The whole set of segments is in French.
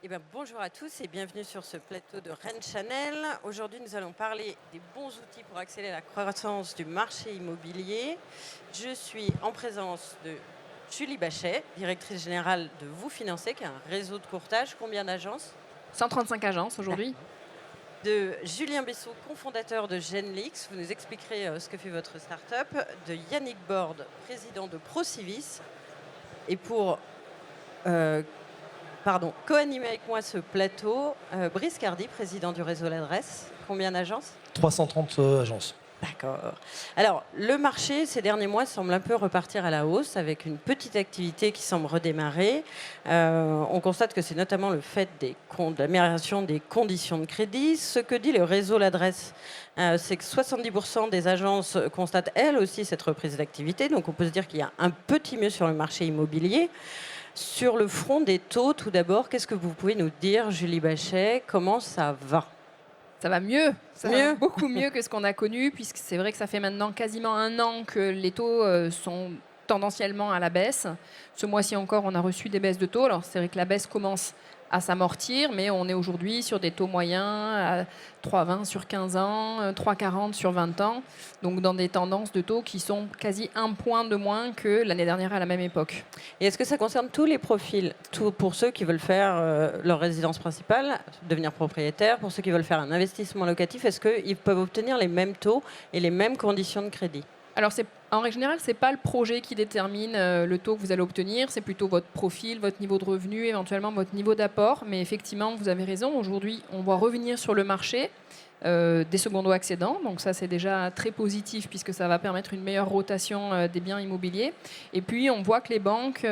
Eh ben, bonjour à tous et bienvenue sur ce plateau de Rennes Channel. Aujourd'hui, nous allons parler des bons outils pour accélérer la croissance du marché immobilier. Je suis en présence de Julie Bachet, directrice générale de Vous Financer, qui est un réseau de courtage. Combien d'agences? 135 agences aujourd'hui. De Julien Bessot, cofondateur de Genlix. Vous nous expliquerez ce que fait votre start-up. De Yannick Borde, président de Procivis. Et pour co-animer avec moi ce plateau, Brice Cardy, président du réseau L'Adresse. Combien d'agences? 330 agences. D'accord. Alors, le marché, ces derniers mois, semble un peu repartir à la hausse, avec une petite activité qui semble redémarrer. On constate que c'est notamment le fait de l'amélioration des conditions de crédit. Ce que dit le réseau L'Adresse, c'est que 70% des agences constatent, elles aussi, cette reprise d'activité. Donc, on peut se dire qu'il y a un petit mieux sur le marché immobilier. Sur le front des taux, tout d'abord, qu'est-ce que vous pouvez nous dire, Julie Bachet? Comment ça va? Ça va mieux, Mieux. va beaucoup mieux que ce qu'on a connu, puisque c'est vrai que ça fait maintenant quasiment un an que les taux sont tendanciellement à la baisse. Ce mois-ci encore, on a reçu des baisses de taux. Alors c'est vrai que la baisse commence à s'amortir, mais on est aujourd'hui sur des taux moyens à 3,20 sur 15 ans, 3,40 sur 20 ans, donc dans des tendances de taux qui sont quasi un point de moins que l'année dernière à la même époque. Et est-ce que ça concerne tous les profils, pour ceux qui veulent faire leur résidence principale, devenir propriétaire, pour ceux qui veulent faire un investissement locatif, est-ce qu'ils peuvent obtenir les mêmes taux et les mêmes conditions de crédit? Alors, en règle générale, ce n'est pas le projet qui détermine le taux que vous allez obtenir, c'est plutôt votre profil, votre niveau de revenu, éventuellement votre niveau d'apport. Mais effectivement, vous avez raison, aujourd'hui, on voit revenir sur le marché des secondo-accédants. Donc ça, c'est déjà très positif puisque ça va permettre une meilleure rotation des biens immobiliers. Et puis, on voit que les banques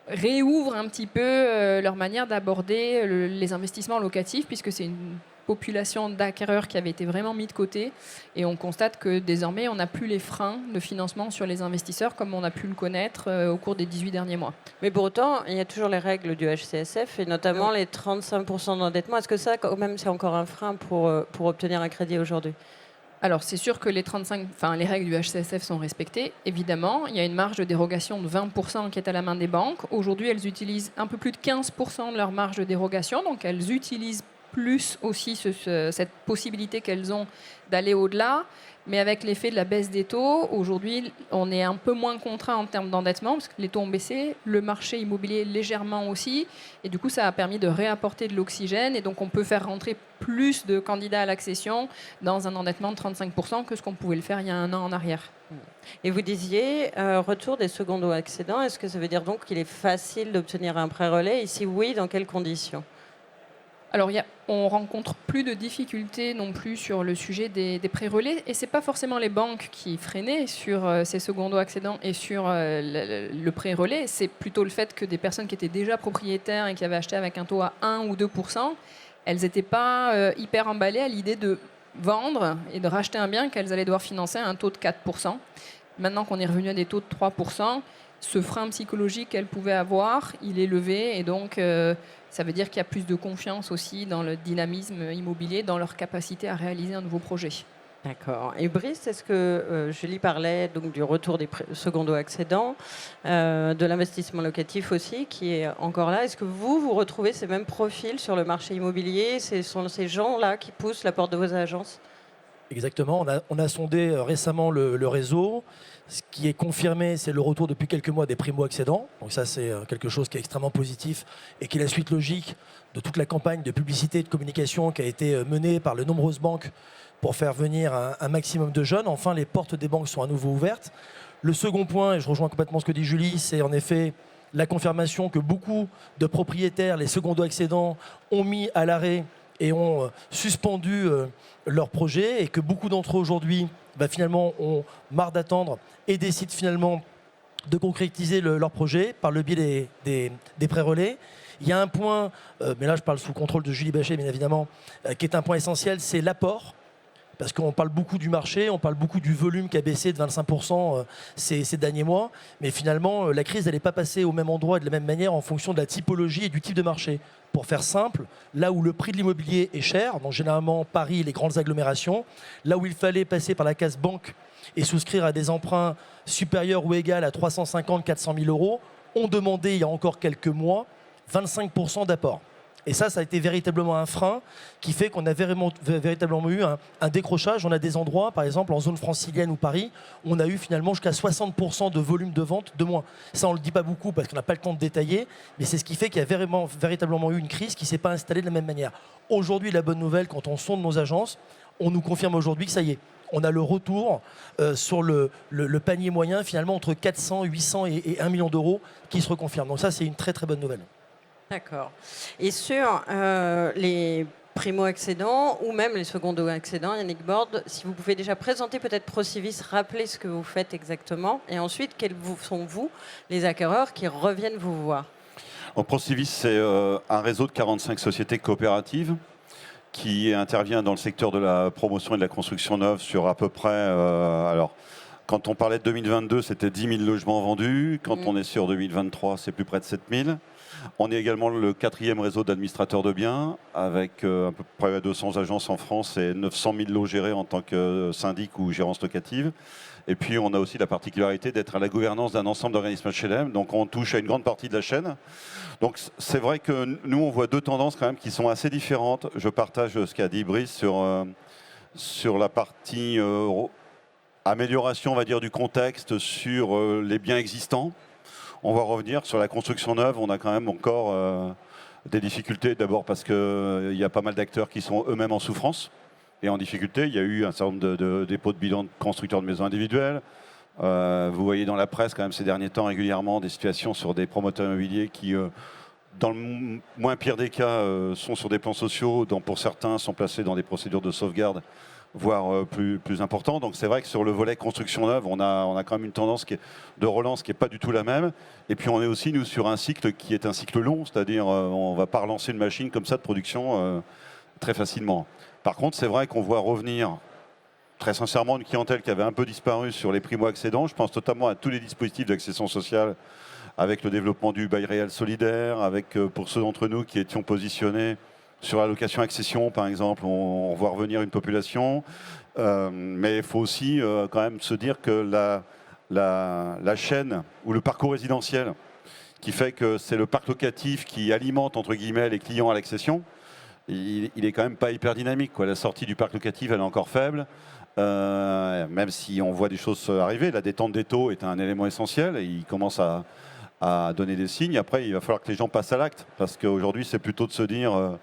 réouvrent un petit peu leur manière d'aborder les investissements locatifs, puisque c'est une population d'acquéreurs qui avait été vraiment mis de côté. Et on constate que désormais, on n'a plus les freins de financement sur les investisseurs comme on a pu le connaître au cours des 18 derniers mois. Mais pour autant, il y a toujours les règles du HCSF et notamment les 35% d'endettement. Est-ce que ça, quand même, c'est encore un frein pour obtenir un crédit aujourd'hui? Alors, c'est sûr que les règles du HCSF sont respectées, évidemment. Il y a une marge de dérogation de 20% qui est à la main des banques. Aujourd'hui, elles utilisent un peu plus de 15% de leur marge de dérogation. Donc, elles utilisent plus aussi cette possibilité qu'elles ont d'aller au-delà. Mais avec l'effet de la baisse des taux, aujourd'hui, on est un peu moins contraint en termes d'endettement, parce que les taux ont baissé, le marché immobilier légèrement aussi. Et du coup, ça a permis de réapporter de l'oxygène. Et donc, on peut faire rentrer plus de candidats à l'accession dans un endettement de 35% que ce qu'on pouvait le faire il y a un an en arrière. Et vous disiez, retour des secondo-accédants, est-ce que ça veut dire donc qu'il est facile d'obtenir un prêt relais? Et si oui, dans quelles conditions? Alors, on rencontre plus de difficultés non plus sur le sujet des prêts relais. Et ce n'est pas forcément les banques qui freinaient sur ces secondo-accédants et sur le prêt relais. C'est plutôt le fait que des personnes qui étaient déjà propriétaires et qui avaient acheté avec un taux à 1 ou 2%, elles n'étaient pas hyper emballées à l'idée de vendre et de racheter un bien qu'elles allaient devoir financer à un taux de 4%. Maintenant qu'on est revenu à des taux de 3%, ce frein psychologique qu'elles pouvaient avoir, il est levé. Et donc, ça veut dire qu'il y a plus de confiance aussi dans le dynamisme immobilier, dans leur capacité à réaliser un nouveau projet. D'accord. Et Brice, est-ce que Julie parlait donc du retour des secondo-accédants, de l'investissement locatif aussi, qui est encore là. Est-ce que vous retrouvez ces mêmes profils sur le marché immobilier? Ce sont ces gens-là qui poussent la porte de vos agences? Exactement. On a sondé récemment le réseau. Ce qui est confirmé, c'est le retour depuis quelques mois des primo-accédants. Donc ça, c'est quelque chose qui est extrêmement positif et qui est la suite logique de toute la campagne de publicité et de communication qui a été menée par de nombreuses banques pour faire venir un maximum de jeunes. Enfin, les portes des banques sont à nouveau ouvertes. Le second point, et je rejoins complètement ce que dit Julie, c'est en effet la confirmation que beaucoup de propriétaires, les secondo-accédants, ont mis à l'arrêt et ont suspendu leur projet, et que beaucoup d'entre eux aujourd'hui finalement ont marre d'attendre et décident finalement de concrétiser leur projet par le biais des prêts relais. Il y a un point, mais là je parle sous le contrôle de Julie Bachet bien évidemment, qui est un point essentiel, c'est l'apport. Parce qu'on parle beaucoup du marché, on parle beaucoup du volume qui a baissé de 25% ces derniers mois. Mais finalement, la crise, elle n'est pas passée au même endroit et de la même manière en fonction de la typologie et du type de marché. Pour faire simple, là où le prix de l'immobilier est cher, donc généralement Paris et les grandes agglomérations, là où il fallait passer par la case banque et souscrire à des emprunts supérieurs ou égaux à 350 400 000 euros, on demandait il y a encore quelques mois 25% d'apport. Et ça a été véritablement un frein qui fait qu'on a véritablement eu un décrochage. On a des endroits, par exemple en zone francilienne ou Paris, où on a eu finalement jusqu'à 60% de volume de vente de moins. Ça, on ne le dit pas beaucoup parce qu'on n'a pas le temps de détailler, mais c'est ce qui fait qu'il y a véritablement eu une crise qui ne s'est pas installée de la même manière. Aujourd'hui, la bonne nouvelle, quand on sonde nos agences, on nous confirme aujourd'hui que ça y est. On a le retour sur le panier moyen, finalement, entre 400, 800 et 1 million d'euros qui se reconfirme. Donc ça, c'est une très très bonne nouvelle. D'accord. Et sur les primo-accédants ou même les secondo-accédants, Yannick Borde, si vous pouvez déjà présenter peut-être Procivis, rappeler ce que vous faites exactement, et ensuite, quels sont vous, les acquéreurs, qui reviennent vous voir? Procivis, c'est un réseau de 45 sociétés coopératives qui intervient dans le secteur de la promotion et de la construction neuve sur à peu près... alors, quand on parlait de 2022, c'était 10 000 logements vendus. Quand on est sur 2023, c'est plus près de 7 000. On est également le 4e réseau d'administrateurs de biens, avec à peu près 200 agences en France et 900 000 lots gérés en tant que syndic ou gérance locative. Et puis, on a aussi la particularité d'être à la gouvernance d'un ensemble d'organismes HLM. Donc, on touche à une grande partie de la chaîne. Donc, c'est vrai que nous, on voit deux tendances quand même qui sont assez différentes. Je partage ce qu'a dit Brice sur la partie amélioration, on va dire, du contexte sur les biens existants. On va revenir sur la construction neuve. On a quand même encore des difficultés. D'abord parce qu'il y a pas mal d'acteurs qui sont eux-mêmes en souffrance et en difficulté. Il y a eu un certain nombre de dépôts de bilan de constructeurs de maisons individuelles. Vous voyez dans la presse quand même ces derniers temps régulièrement des situations sur des promoteurs immobiliers qui, dans le moins pire des cas, sont sur des plans sociaux, pour certains sont placés dans des procédures de sauvegarde, voire plus important. Donc c'est vrai que sur le volet construction neuve, on a quand même une tendance de relance qui n'est pas du tout la même. Et puis on est aussi, nous, sur un cycle qui est un cycle long, c'est-à-dire on ne va pas relancer une machine comme ça de production très facilement. Par contre, c'est vrai qu'on voit revenir très sincèrement une clientèle qui avait un peu disparu sur les primo-accédants. Je pense notamment à tous les dispositifs d'accession sociale avec le développement du bail réel solidaire, avec pour ceux d'entre nous qui étions positionnés sur la location-accession, par exemple, on voit revenir une population. Mais il faut aussi quand même se dire que la chaîne ou le parcours résidentiel qui fait que c'est le parc locatif qui alimente, entre guillemets, les clients à l'accession, il est quand même pas hyper dynamique, quoi. La sortie du parc locatif, elle est encore faible. Même si on voit des choses arriver, la détente des taux est un élément essentiel et il commence à donner des signes. Après, il va falloir que les gens passent à l'acte, parce qu'aujourd'hui, c'est plutôt de se dire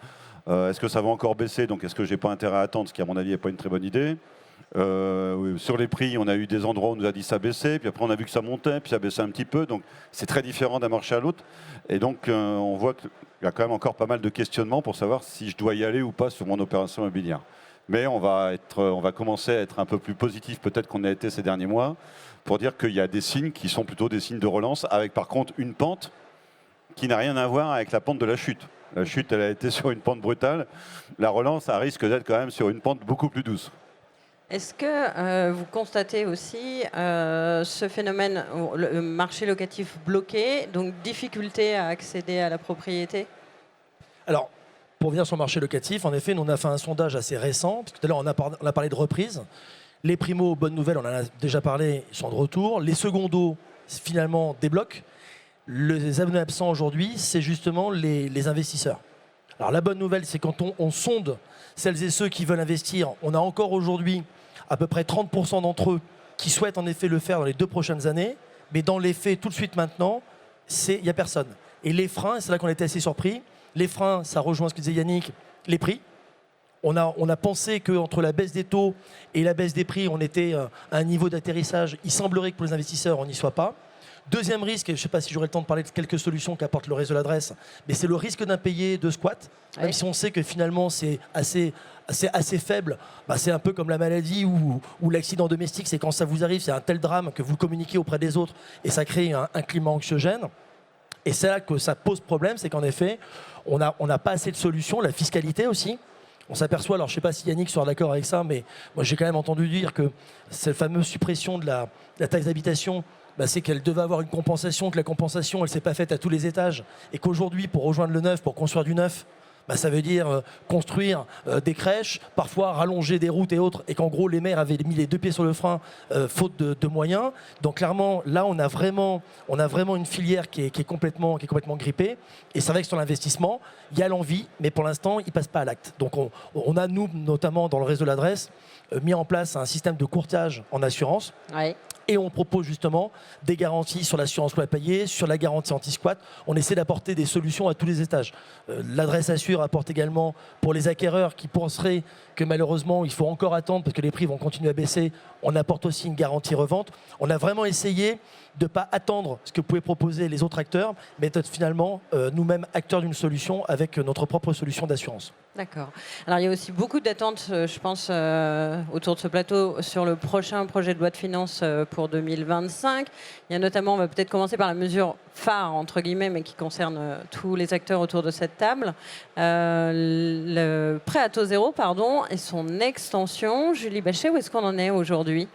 est-ce que ça va encore baisser, donc est-ce que j'ai pas intérêt à attendre, ce qui à mon avis n'est pas une très bonne idée. Sur les prix, on a eu des endroits où on nous a dit ça baissait, puis après on a vu que ça montait, puis ça baissait un petit peu, donc c'est très différent d'un marché à l'autre. Et donc on voit qu'il y a quand même encore pas mal de questionnements pour savoir si je dois y aller ou pas sur mon opération immobilière. Mais on va commencer à être un peu plus positif peut-être qu'on a été ces derniers mois, pour dire qu'il y a des signes qui sont plutôt des signes de relance, avec par contre une pente qui n'a rien à voir avec la pente de la chute. La chute, elle a été sur une pente brutale. La relance, ça risque d'être quand même sur une pente beaucoup plus douce. Est-ce que vous constatez aussi ce phénomène, le marché locatif bloqué, donc difficulté à accéder à la propriété? Alors, pour venir sur le marché locatif, en effet, nous, on a fait un sondage assez récent. Tout à l'heure, on a parlé de reprise. Les primos, bonne nouvelle, on en a déjà parlé, ils sont de retour. Les secondos, finalement, débloquent. Les abonnés absents aujourd'hui, c'est justement les investisseurs. Alors la bonne nouvelle, c'est quand on sonde celles et ceux qui veulent investir, on a encore aujourd'hui à peu près 30% d'entre eux qui souhaitent en effet le faire dans les 2 prochaines années. Mais dans les faits, tout de suite maintenant, il n'y a personne. Et les freins, et c'est là qu'on était assez surpris, les freins, ça rejoint ce que disait Yannick, les prix. On a pensé qu'entre la baisse des taux et la baisse des prix, on était à un niveau d'atterrissage. Il semblerait que pour les investisseurs, on n'y soit pas. Deuxième risque, et je ne sais pas si j'aurai le temps de parler de quelques solutions qu'apporte le réseau d'adresse, mais c'est le risque d'impayé de squat. Même Oui. si on sait que finalement c'est assez faible, c'est un peu comme la maladie ou l'accident domestique, c'est quand ça vous arrive, c'est un tel drame que vous communiquez auprès des autres et ça crée un climat anxiogène. Et c'est là que ça pose problème, c'est qu'en effet, on n'a pas assez de solutions. La fiscalité aussi. On s'aperçoit, alors je ne sais pas si Yannick sera d'accord avec ça, mais moi j'ai quand même entendu dire que cette fameuse suppression de la taxe d'habitation, c'est qu'elle devait avoir une compensation, que la compensation elle ne s'est pas faite à tous les étages et qu'aujourd'hui pour rejoindre le neuf, pour construire du neuf, Ça veut dire construire des crèches, parfois rallonger des routes et autres, et qu'en gros les maires avaient mis les deux pieds sur le frein faute de moyens. Donc clairement, là on a vraiment une filière qui est complètement grippée. Et c'est vrai que sur l'investissement, il y a l'envie, mais pour l'instant, il ne passe pas à l'acte. Donc on a, nous, notamment dans le réseau de l'adresse, mis en place un système de courtage en assurance. Ouais. Et on propose justement des garanties sur l'assurance loyer payé, sur la garantie anti-squat. On essaie d'apporter des solutions à tous les étages. L'adresse Assure apporte également pour les acquéreurs qui penseraient que malheureusement il faut encore attendre parce que les prix vont continuer à baisser. On apporte aussi une garantie revente. On a vraiment essayé de ne pas attendre ce que pouvaient proposer les autres acteurs, mais d'être finalement nous-mêmes acteurs d'une solution avec notre propre solution d'assurance. D'accord. Alors il y a aussi beaucoup d'attentes, je pense, autour de ce plateau sur le prochain projet de loi de finances pour 2025. Il y a notamment, on va peut-être commencer par la mesure phare, entre guillemets, mais qui concerne tous les acteurs autour de cette table. Le prêt à taux zéro, et son extension. Julie Bachet, où est-ce qu'on en est aujourd'hui ?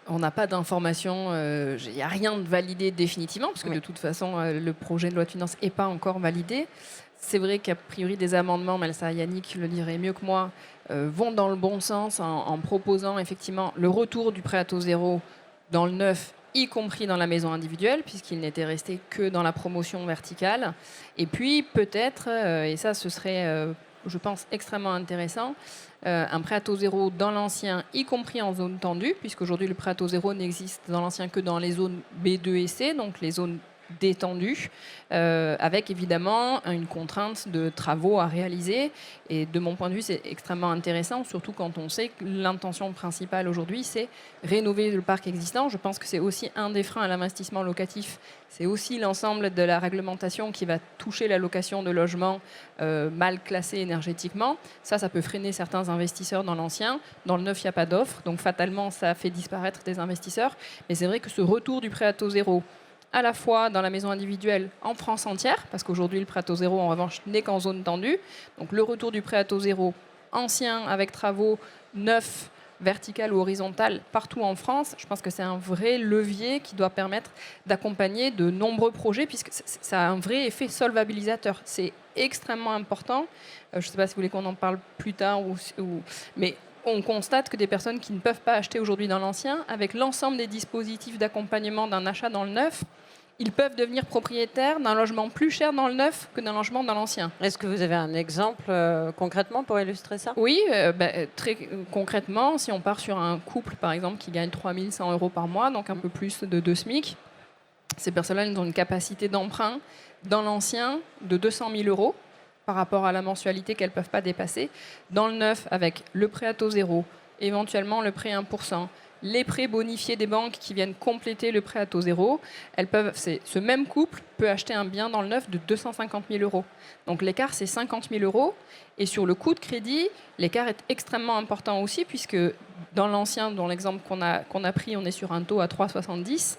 On n'a pas d'informations, il n'y a rien de validé définitivement, parce que de toute façon, le projet de loi de finances n'est pas encore validé. C'est vrai qu'a priori, des amendements, mais ça, Yannick le dirait mieux que moi, vont dans le bon sens en proposant effectivement le retour du prêt à taux zéro dans le neuf, y compris dans la maison individuelle, puisqu'il n'était resté que dans la promotion verticale. Et puis peut-être, et ça ce serait, je pense, extrêmement intéressant, un prêt à taux zéro dans l'ancien, y compris en zone tendue, puisqu'aujourd'hui le prêt à taux zéro n'existe dans l'ancien que dans les zones B2 et C, donc les zones détendues, avec évidemment une contrainte de travaux à réaliser. Et de mon point de vue, c'est extrêmement intéressant, surtout quand on sait que l'intention principale aujourd'hui, c'est rénover le parc existant. Je pense que c'est aussi un des freins à l'investissement locatif. C'est aussi l'ensemble de la réglementation qui va toucher la location de logements mal classés énergétiquement. Ça peut freiner certains investisseurs dans l'ancien. Dans le neuf, il n'y a pas d'offre, donc fatalement, ça fait disparaître des investisseurs. Mais c'est vrai que ce retour du prêt à taux zéro, à la fois dans la maison individuelle en France entière, parce qu'aujourd'hui le prêt à taux zéro en revanche n'est qu'en zone tendue, donc le retour du prêt à taux zéro ancien avec travaux neufs, vertical ou horizontal partout en France, je pense que c'est un vrai levier qui doit permettre d'accompagner de nombreux projets, puisque ça a un vrai effet solvabilisateur. C'est extrêmement important. Je ne sais pas si vous voulez qu'on en parle plus tard, mais on constate que des personnes qui ne peuvent pas acheter aujourd'hui dans l'ancien, avec l'ensemble des dispositifs d'accompagnement d'un achat dans le neuf, ils peuvent devenir propriétaires d'un logement plus cher dans le neuf que d'un logement dans l'ancien. Est-ce que vous avez un exemple concrètement pour illustrer ça ? Oui, très concrètement, si on part sur un couple, par exemple, qui gagne 3 100 € par mois, donc un peu plus de 2 SMIC, ces personnes-là ont une capacité d'emprunt dans l'ancien de 200 000 € par rapport à la mensualité qu'elles ne peuvent pas dépasser. Dans le neuf, avec le prêt à taux zéro, éventuellement le prêt 1%, les prêts bonifiés des banques qui viennent compléter le prêt à taux zéro, ce même couple peut acheter un bien dans le neuf de 250 000 €. Donc l'écart, c'est 50 000 €. Et sur le coût de crédit, l'écart est extrêmement important aussi, puisque dans l'ancien, dans l'exemple qu'on a pris, on est sur un taux à 3,70.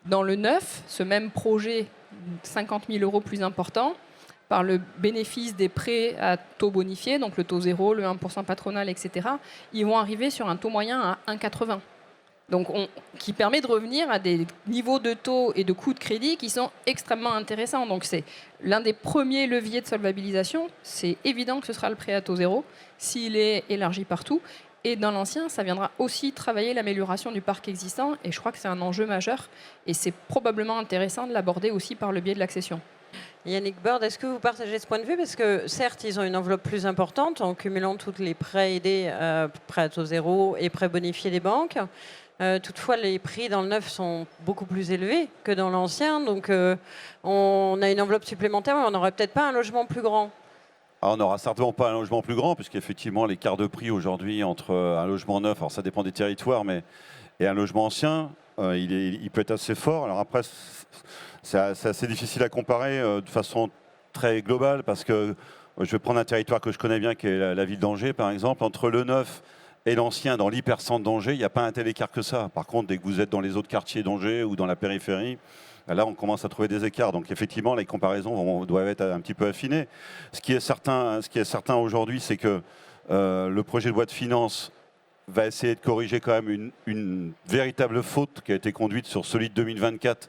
Dans le neuf, ce même projet, 50 000 € plus important, par le bénéfice des prêts à taux bonifiés, donc le taux zéro, le 1% patronal, etc., ils vont arriver sur un taux moyen à 1,80. Donc, qui permet de revenir à des niveaux de taux et de coûts de crédit qui sont extrêmement intéressants. Donc, c'est l'un des premiers leviers de solvabilisation. C'est évident que ce sera le prêt à taux zéro, s'il est élargi partout. Et dans l'ancien, ça viendra aussi travailler l'amélioration du parc existant. Et je crois que c'est un enjeu majeur. Et c'est probablement intéressant de l'aborder aussi par le biais de l'accession. Yannick Borde, est-ce que vous partagez ce point de vue ? Parce que certes, ils ont une enveloppe plus importante en cumulant tous les prêts aidés, prêts à taux zéro et prêts bonifiés des banques. Toutefois, les prix dans le neuf sont beaucoup plus élevés que dans l'ancien. Donc, on a une enveloppe supplémentaire, mais on n'aurait peut-être pas un logement plus grand. Alors, on n'aura certainement pas un logement plus grand, puisqu'effectivement, l'écart de prix aujourd'hui entre un logement neuf, alors ça dépend des territoires, et un logement ancien, il peut être assez fort. Alors après, c'est assez difficile à comparer de façon très globale, parce que je vais prendre un territoire que je connais bien, qui est la ville d'Angers, par exemple. Entre le neuf et l'ancien, dans l'hypercentre d'Angers, il n'y a pas un tel écart que ça. Par contre, dès que vous êtes dans les autres quartiers d'Angers ou dans la périphérie, là, on commence à trouver des écarts. Donc, effectivement, les comparaisons doivent être un petit peu affinées. Ce qui est certain aujourd'hui, c'est que le projet de loi de finances va essayer de corriger quand même une véritable faute qui a été conduite sur celui de 2024,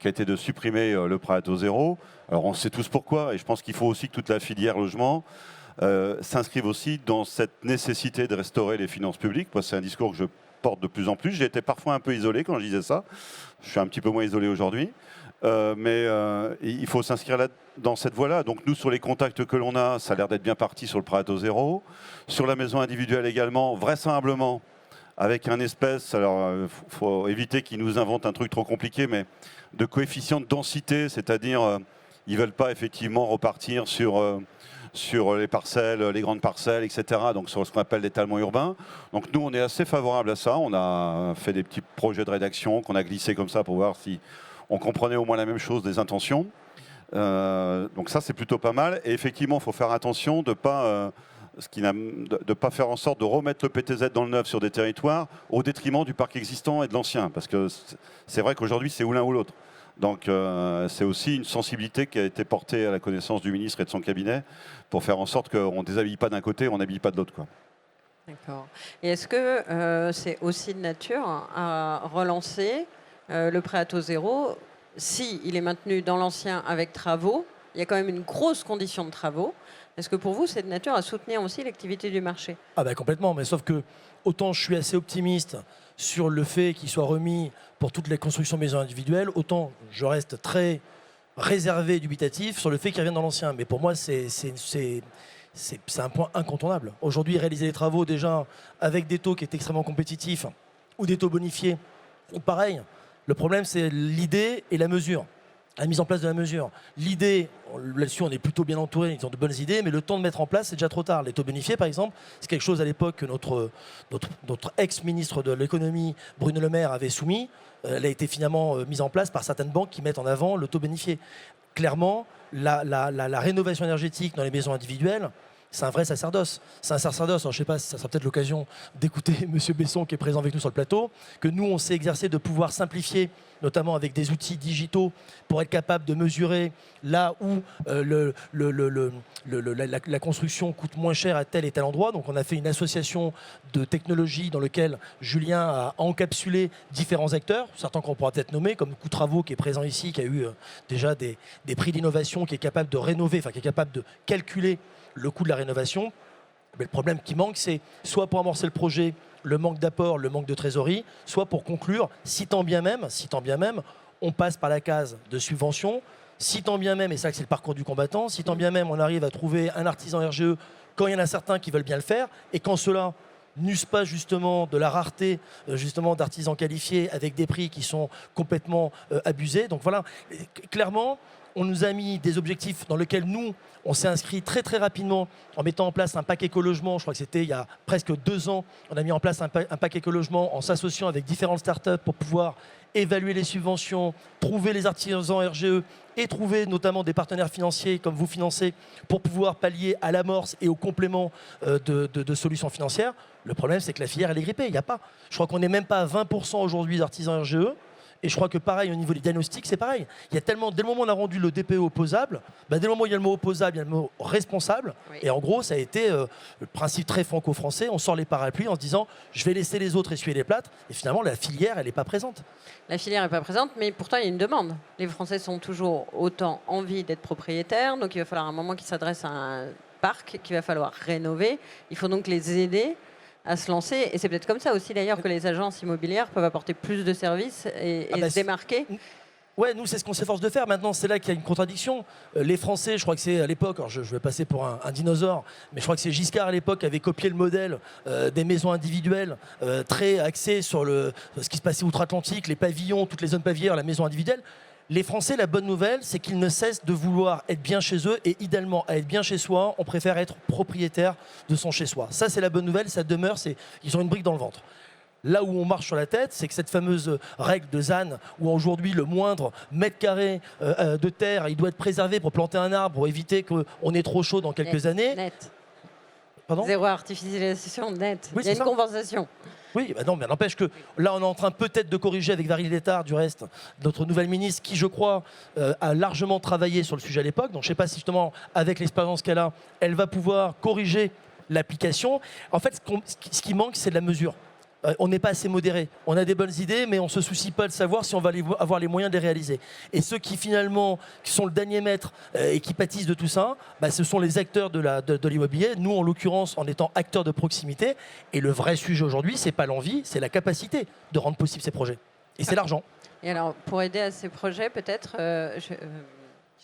qui a été de supprimer le prêt à taux zéro. Alors on sait tous pourquoi, et je pense qu'il faut aussi que toute la filière logement s'inscrive aussi dans cette nécessité de restaurer les finances publiques. Moi, c'est un discours que je porte de plus en plus. J'ai été parfois un peu isolé quand je disais ça. Je suis un petit peu moins isolé aujourd'hui. Mais il faut s'inscrire dans cette voie-là. Donc nous, sur les contacts que l'on a, ça a l'air d'être bien parti sur le prêt à taux zéro. Sur la maison individuelle également, vraisemblablement, avec un espèce, alors il faut éviter qu'ils nous inventent un truc trop compliqué, mais de coefficient de densité, c'est-à-dire ils ne veulent pas effectivement repartir sur les parcelles, les grandes parcelles, etc. Donc sur ce qu'on appelle l'étalement urbain. Donc nous, on est assez favorable à ça. On a fait des petits projets de rédaction qu'on a glissés comme ça pour voir si on comprenait au moins la même chose des intentions. Donc ça, c'est plutôt pas mal. Et effectivement, il faut faire attention de ne pas faire en sorte de remettre le PTZ dans le neuf sur des territoires au détriment du parc existant et de l'ancien. Parce que c'est vrai qu'aujourd'hui, c'est ou l'un ou l'autre. Donc c'est aussi une sensibilité qui a été portée à la connaissance du ministre et de son cabinet pour faire en sorte qu'on ne déshabille pas d'un côté et on n'habille pas de l'autre, quoi. D'accord. Et est-ce que c'est aussi de nature à relancer le prêt à taux zéro si il est maintenu dans l'ancien avec travaux? Il y a quand même une grosse condition de travaux. Est-ce que pour vous, c'est de nature à soutenir aussi l'activité du marché? Ah bah complètement, mais sauf que autant je suis assez optimiste sur le fait qu'il soit remis pour toutes les constructions maisons individuelles, autant je reste très réservé et dubitatif sur le fait qu'il revienne dans l'ancien. Mais pour moi, c'est un point incontournable. Aujourd'hui, réaliser les travaux déjà avec des taux qui est extrêmement compétitifs ou des taux bonifiés, pareil. Le problème, c'est l'idée et la mesure. La mise en place de la mesure. L'idée, là-dessus, on est plutôt bien entouré, ils ont de bonnes idées, mais le temps de mettre en place, c'est déjà trop tard. Les taux bonifiés, par exemple, c'est quelque chose à l'époque que notre ex-ministre de l'économie, Bruno Le Maire, avait soumis. Elle a été finalement mise en place par certaines banques qui mettent en avant le taux bonifié. Clairement, la rénovation énergétique dans les maisons individuelles, c'est un vrai sacerdoce. C'est un sacerdoce. Alors, je ne sais pas si ça sera peut-être l'occasion d'écouter M. Besson qui est présent avec nous sur le plateau, que nous, on s'est exercé de pouvoir simplifier, notamment avec des outils digitaux, pour être capable de mesurer là où la construction coûte moins cher à tel et tel endroit. Donc on a fait une association de technologies dans laquelle Julien a encapsulé différents acteurs, certains qu'on pourra peut-être nommer, comme Coût Travaux qui est présent ici, qui a eu déjà des prix d'innovation, qui est capable de rénover, enfin qui est capable de calculer le coût de la rénovation. Mais le problème qui manque, c'est soit pour amorcer le projet, le manque d'apport, le manque de trésorerie, soit pour conclure, si tant bien même, on passe par la case de subvention, si tant bien même, et ça c'est le parcours du combattant, si tant bien même on arrive à trouver un artisan RGE quand il y en a certains qui veulent bien le faire, et quand cela n'use pas justement de la rareté justement d'artisans qualifiés avec des prix qui sont complètement abusés. Donc voilà, clairement, on nous a mis des objectifs dans lesquels nous, on s'est inscrit très très rapidement en mettant en place un pack éco-logement. Je crois que c'était il y a presque 2 ans. On a mis en place un pack éco-logement en s'associant avec différentes startups pour pouvoir évaluer les subventions, trouver les artisans RGE et trouver notamment des partenaires financiers comme vous financez pour pouvoir pallier à l'amorce et au complément de solutions financières. Le problème, c'est que la filière, elle est grippée. Il n'y a pas. Je crois qu'on n'est même pas à 20% aujourd'hui d'artisans RGE. Et je crois que pareil, au niveau des diagnostics, c'est pareil. Il y a tellement, dès le moment où on a rendu le DPE opposable, dès le moment où il y a le mot opposable, il y a le mot responsable. Oui. Et en gros, ça a été le principe très franco-français. On sort les parapluies en se disant, je vais laisser les autres essuyer les plâtres. Et finalement, la filière, elle n'est pas présente. La filière n'est pas présente, mais pourtant, il y a une demande. Les Français sont toujours autant envie d'être propriétaires. Donc, il va falloir un moment qu'ils s'adressent à un parc qu'il va falloir rénover. Il faut donc les aider à se lancer. Et c'est peut-être comme ça aussi d'ailleurs que les agences immobilières peuvent apporter plus de services et se démarquer. Ouais, nous, c'est ce qu'on s'efforce de faire. Maintenant, c'est là qu'il y a une contradiction. Les Français, je crois que c'est à l'époque, alors je vais passer pour un dinosaure, mais je crois que c'est Giscard à l'époque qui avait copié le modèle des maisons individuelles, très axé sur ce qui se passait outre-Atlantique, les pavillons, toutes les zones pavillères, la maison individuelle. Les Français, la bonne nouvelle, c'est qu'ils ne cessent de vouloir être bien chez eux et idéalement, à être bien chez soi, on préfère être propriétaire de son chez-soi. Ça, c'est la bonne nouvelle, ça demeure, ils ont une brique dans le ventre. Là où on marche sur la tête, c'est que cette fameuse règle de ZAN, où aujourd'hui le moindre mètre carré de terre, il doit être préservé pour planter un arbre, pour éviter qu'on ait trop chaud dans quelques années. Net. Pardon ? Zéro artificialisation nette. Oui, il y a une compensation. Oui, non, mais n'empêche que là, on est en train peut-être de corriger avec Valérie Létard, du reste, notre nouvelle ministre, qui, je crois, a largement travaillé sur le sujet à l'époque. Donc, je ne sais pas si, justement, avec l'expérience qu'elle a, elle va pouvoir corriger l'application. En fait, ce qui manque, c'est de la mesure. on n'est pas assez modéré. On a des bonnes idées, mais on ne se soucie pas de savoir si on va avoir les moyens de les réaliser. Et ceux qui finalement qui sont le dernier maître et qui pâtissent de tout ça, ce sont les acteurs de l'immobilier. Nous, en l'occurrence, en étant acteurs de proximité. Et le vrai sujet aujourd'hui, c'est pas l'envie, c'est la capacité de rendre possible ces projets. Et c'est l'argent. Et alors, pour aider à ces projets, peut-être,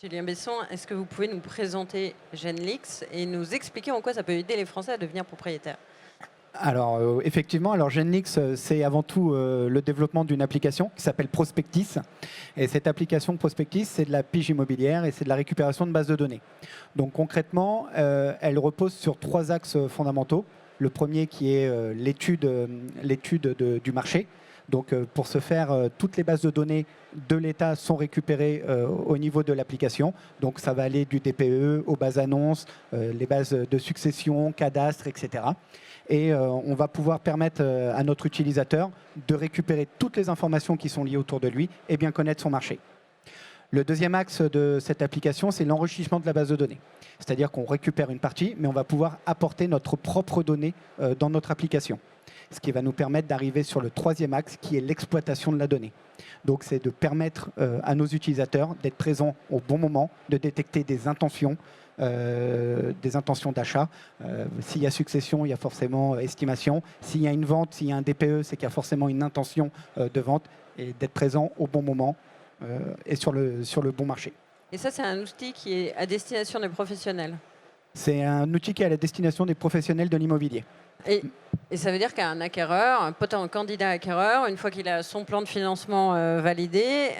Julien Besson, est-ce que vous pouvez nous présenter Genlix et nous expliquer en quoi ça peut aider les Français à devenir propriétaires ? Alors, effectivement, Genlix, c'est avant tout le développement d'une application qui s'appelle Prospectis. Et cette application Prospectis, c'est de la pige immobilière et c'est de la récupération de bases de données. Donc concrètement, elle repose sur 3 axes fondamentaux. Le premier qui est l'étude du marché. Donc pour ce faire, toutes les bases de données de l'État sont récupérées au niveau de l'application. Donc ça va aller du DPE aux bases annonces, les bases de succession, cadastre, etc. Et on va pouvoir permettre à notre utilisateur de récupérer toutes les informations qui sont liées autour de lui et bien connaître son marché. Le deuxième axe de cette application, c'est l'enrichissement de la base de données. C'est-à-dire qu'on récupère une partie, mais on va pouvoir apporter notre propre donnée dans notre application. Ce qui va nous permettre d'arriver sur le troisième axe, qui est l'exploitation de la donnée. Donc c'est de permettre à nos utilisateurs d'être présents au bon moment, de détecter des intentions d'achat. S'il y a succession, il y a forcément estimation. S'il y a une vente, s'il y a un DPE, c'est qu'il y a forcément une intention de vente, et d'être présent au bon moment et sur le bon marché. Et ça, c'est un outil qui est à destination des professionnels. C'est un outil qui est à la destination des professionnels de l'immobilier. Et ça veut dire qu'un acquéreur, un potentiel candidat acquéreur, une fois qu'il a son plan de financement validé,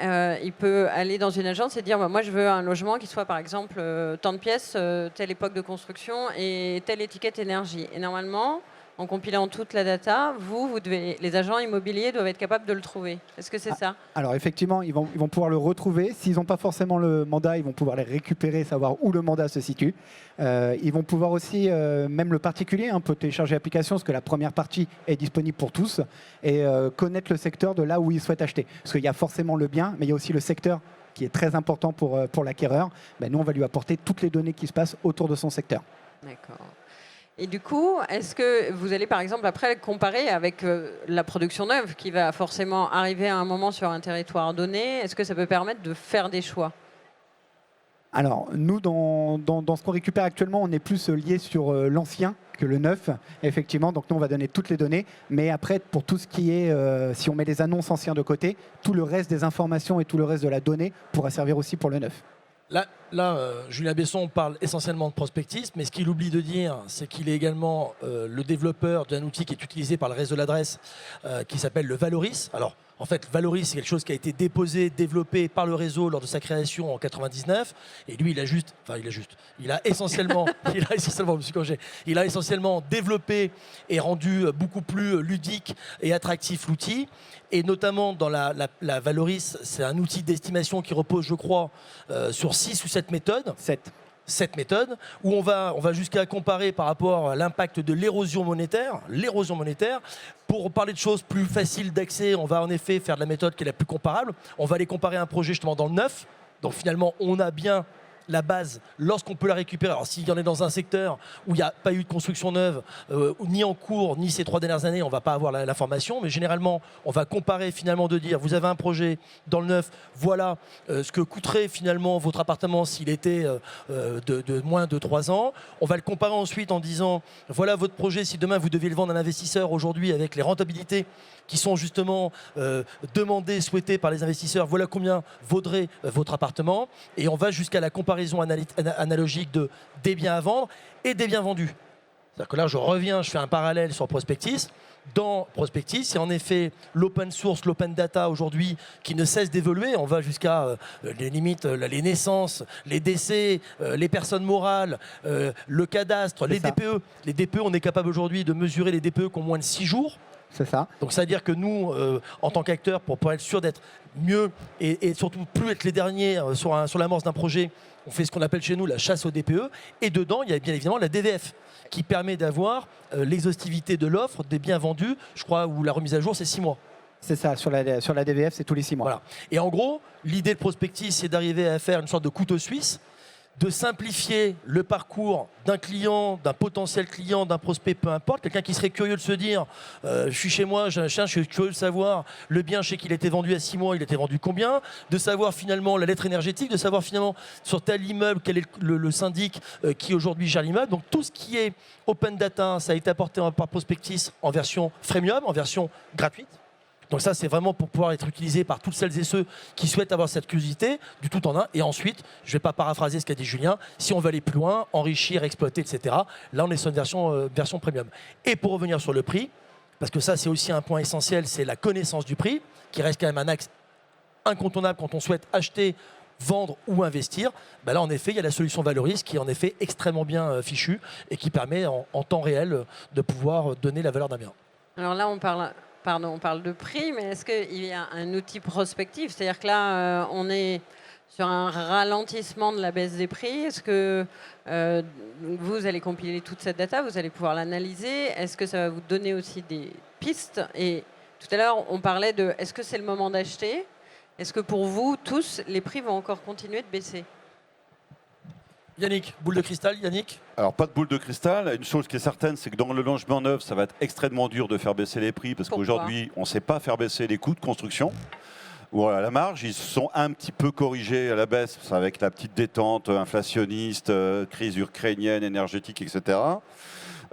il peut aller dans une agence et dire moi je veux un logement qui soit par exemple tant de pièces, telle époque de construction et telle étiquette énergie. Et normalement, en compilant toute la data, les agents immobiliers doivent être capables de le trouver. Est-ce que c'est ça ? Alors effectivement, ils vont pouvoir le retrouver. S'ils n'ont pas forcément le mandat, ils vont pouvoir les récupérer, savoir où le mandat se situe. Ils vont pouvoir aussi, même le particulier, peut télécharger l'application, parce que la première partie est disponible pour tous, et connaître le secteur de là où il souhaite acheter. Parce qu'il y a forcément le bien, mais il y a aussi le secteur qui est très important pour l'acquéreur. Nous, on va lui apporter toutes les données qui se passent autour de son secteur. D'accord. Et du coup, est-ce que vous allez par exemple après comparer avec la production neuve qui va forcément arriver à un moment sur un territoire donné ? Est-ce que ça peut permettre de faire des choix ? Alors, nous, dans ce qu'on récupère actuellement, on est plus lié sur l'ancien que le neuf, effectivement. Donc, nous, on va donner toutes les données. Mais après, pour tout ce qui est, si on met les annonces anciens de côté, tout le reste des informations et tout le reste de la donnée pourra servir aussi pour le neuf. Là, Julien Besson parle essentiellement de prospectisme, mais ce qu'il oublie de dire, c'est qu'il est également le développeur d'un outil qui est utilisé par le réseau de l'adresse, qui s'appelle le Valoris. Alors, en fait, Valoris, c'est quelque chose qui a été développé par le réseau lors de sa création en 99. Et lui, il a essentiellement développé et rendu beaucoup plus ludique et attractif l'outil. Et notamment dans la Valoris, c'est un outil d'estimation qui repose, je crois, sur 6 ou 7 méthodes. 7 méthodes, où on va jusqu'à comparer par rapport à l'impact de l'érosion monétaire. Pour parler de choses plus faciles d'accès, on va en effet faire de la méthode qui est la plus comparable. On va les comparer à un projet justement dans le neuf. Donc finalement, on a bien la base lorsqu'on peut la récupérer. Alors s'il y en est dans un secteur où il n'y a pas eu de construction neuve, ni en cours, ni ces 3 dernières années, on ne va pas avoir l'information. Mais généralement, on va comparer finalement de dire, vous avez un projet dans le neuf, voilà ce que coûterait finalement votre appartement s'il était de moins de 3 ans. On va le comparer ensuite en disant, voilà votre projet si demain vous deviez le vendre à un investisseur aujourd'hui avec les rentabilités qui sont justement demandées, souhaitées par les investisseurs. Voilà combien vaudrait votre appartement. Et on va jusqu'à la comparaison analogique des biens à vendre et des biens vendus. C'est-à-dire que là, je fais un parallèle sur Prospectis. Dans Prospectis, c'est en effet l'open source, l'open data aujourd'hui qui ne cesse d'évoluer. On va jusqu'à les limites, les naissances, les décès, les personnes morales, le cadastre, les DPE. Les DPE, on est capable aujourd'hui de mesurer les DPE qui ont moins de 6 jours. C'est ça. Donc ça veut dire que nous, en tant qu'acteurs, pour être sûr d'être mieux et surtout plus être les derniers sur l'amorce d'un projet, on fait ce qu'on appelle chez nous la chasse au DPE. Et dedans, il y a bien évidemment la DVF qui permet d'avoir l'exhaustivité de l'offre des biens vendus, je crois, où la remise à jour, c'est 6 mois. C'est ça, sur la DVF, c'est tous les 6 mois. Voilà. Et en gros, l'idée de Prospectis, c'est d'arriver à faire une sorte de couteau suisse. de simplifier le parcours d'un client, d'un potentiel client, d'un prospect, peu importe, quelqu'un qui serait curieux de se dire je suis chez moi, j'ai un chien, je suis curieux de savoir le bien, je sais qu'il a été vendu à 6 mois, il a été vendu combien, de savoir finalement la lettre énergétique, de savoir finalement sur tel immeuble quel est le syndic qui aujourd'hui gère l'immeuble. Donc tout ce qui est open data, ça a été apporté par Prospectis en version freemium, en version gratuite. Donc ça, c'est vraiment pour pouvoir être utilisé par toutes celles et ceux qui souhaitent avoir cette curiosité du tout en un. Et ensuite, je ne vais pas paraphraser ce qu'a dit Julien, si on veut aller plus loin, enrichir, exploiter, etc., là, on est sur une version premium. Et pour revenir sur le prix, parce que ça, c'est aussi un point essentiel, c'est la connaissance du prix, qui reste quand même un axe incontournable quand on souhaite acheter, vendre ou investir. Ben là, en effet, il y a la solution Valoris qui est en effet extrêmement bien fichue et qui permet en temps réel de pouvoir donner la valeur d'un bien. Alors là, on parle de prix, mais est-ce qu'il y a un outil prospectif? C'est-à-dire que là, on est sur un ralentissement de la baisse des prix. Est-ce que vous allez compiler toute cette data, vous allez pouvoir l'analyser? Est-ce que ça va vous donner aussi des pistes? Et tout à l'heure, on parlait de est-ce que c'est le moment d'acheter? Est-ce que pour vous, tous, les prix vont encore continuer de baisser? Yannick, boule de cristal, Yannick? Alors, pas de boule de cristal. Une chose qui est certaine, c'est que dans le logement neuf, ça va être extrêmement dur de faire baisser les prix parce qu'aujourd'hui, on ne sait pas faire baisser les coûts de construction. Ou à la marge, ils se sont un petit peu corrigés à la baisse avec la petite détente inflationniste, crise ukrainienne, énergétique, etc.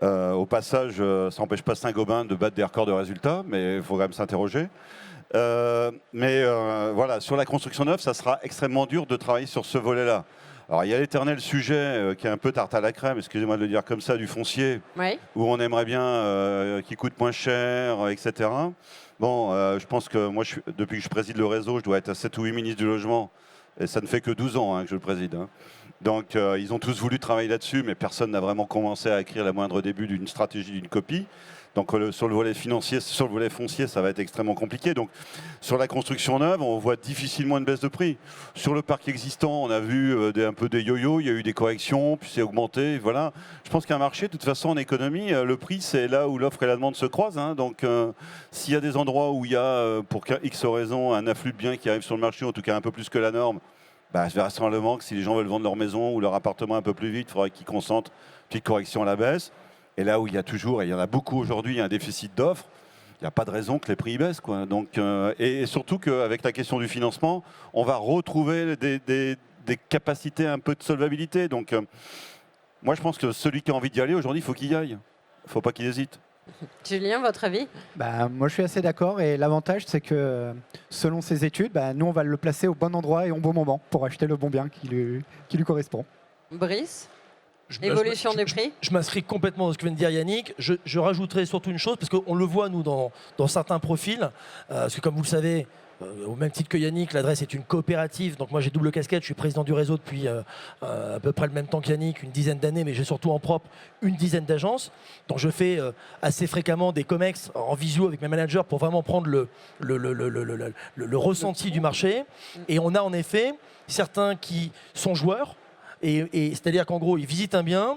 Au passage, ça n'empêche pas Saint-Gobain de battre des records de résultats, mais il faut quand même s'interroger. Voilà, sur la construction neuve, ça sera extrêmement dur de travailler sur ce volet-là. Alors, il y a l'éternel sujet qui est un peu tarte à la crème, excusez-moi de le dire comme ça, du foncier, Oui. où on aimerait bien qu'il coûte moins cher, etc. Bon, je pense que moi, depuis que je préside le réseau, je dois être à 7 ou 8 ministres du logement, et ça ne fait que 12 ans que je le préside. Donc, ils ont tous voulu travailler là-dessus, mais personne n'a vraiment commencé à écrire la moindre début d'une stratégie, d'une copie. Donc sur le volet financier, sur le volet foncier, ça va être extrêmement compliqué. Donc sur la construction neuve, on voit difficilement une baisse de prix. Sur le parc existant, on a vu un peu des yo-yo, il y a eu des corrections, puis c'est augmenté. Voilà. Je pense qu'un marché, de toute façon, en économie, le prix, c'est là où l'offre et la demande se croisent. Donc s'il y a des endroits où il y a, pour X raisons, un afflux de biens qui arrive sur le marché, en tout cas un peu plus que la norme, je verrai simplement que si les gens veulent vendre leur maison ou leur appartement un peu plus vite, il faudrait qu'ils consentent une petite correction à la baisse. Et là où il y a toujours, et il y en a beaucoup aujourd'hui, un déficit d'offres, il n'y a pas de raison que les prix baissent, quoi. Donc, et surtout qu'avec la question du financement, on va retrouver des capacités un peu de solvabilité. Donc moi, je pense que celui qui a envie d'y aller aujourd'hui, il faut qu'il y aille. Il ne faut pas qu'il hésite. Julien, votre avis? Moi, je suis assez d'accord. Et l'avantage, c'est que selon ces études, nous, on va le placer au bon endroit et au bon moment pour acheter le bon bien qui lui correspond. Brice? Évolution des prix? Je m'inscris complètement dans ce que vient de dire Yannick. Je rajouterai surtout une chose, parce qu'on le voit, nous, dans certains profils. Parce que, comme vous le savez, au même titre que Yannick, l'adresse est une coopérative. Donc moi, j'ai double casquette. Je suis président du réseau depuis à peu près le même temps que Yannick, une dizaine d'années, mais j'ai surtout en propre une dizaine d'agences. Donc je fais assez fréquemment des comex en visio avec mes managers pour vraiment prendre le ressenti du marché. Et on a en effet certains qui sont joueurs. Et c'est-à-dire qu'en gros, ils visitent un bien,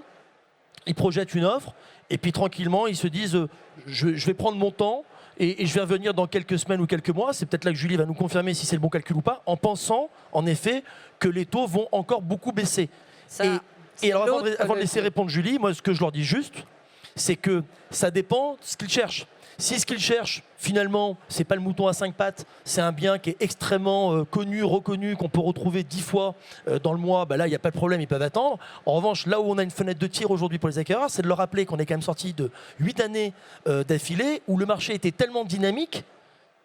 ils projettent une offre, et puis tranquillement, ils se disent je vais prendre mon temps et je vais revenir dans quelques semaines ou quelques mois. C'est peut-être là que Julie va nous confirmer si c'est le bon calcul ou pas, en pensant en effet que les taux vont encore beaucoup baisser. Et alors, avant de laisser répondre Julie, moi, ce que je leur dis juste, c'est que ça dépend de ce qu'ils cherchent. Si ce qu'ils cherchent, finalement, c'est pas le mouton à 5 pattes, c'est un bien qui est extrêmement connu, reconnu, qu'on peut retrouver 10 fois dans le mois, là, il n'y a pas de problème, ils peuvent attendre. En revanche, là où on a une fenêtre de tir aujourd'hui pour les acquéreurs, c'est de leur rappeler qu'on est quand même sorti de 8 années d'affilée où le marché était tellement dynamique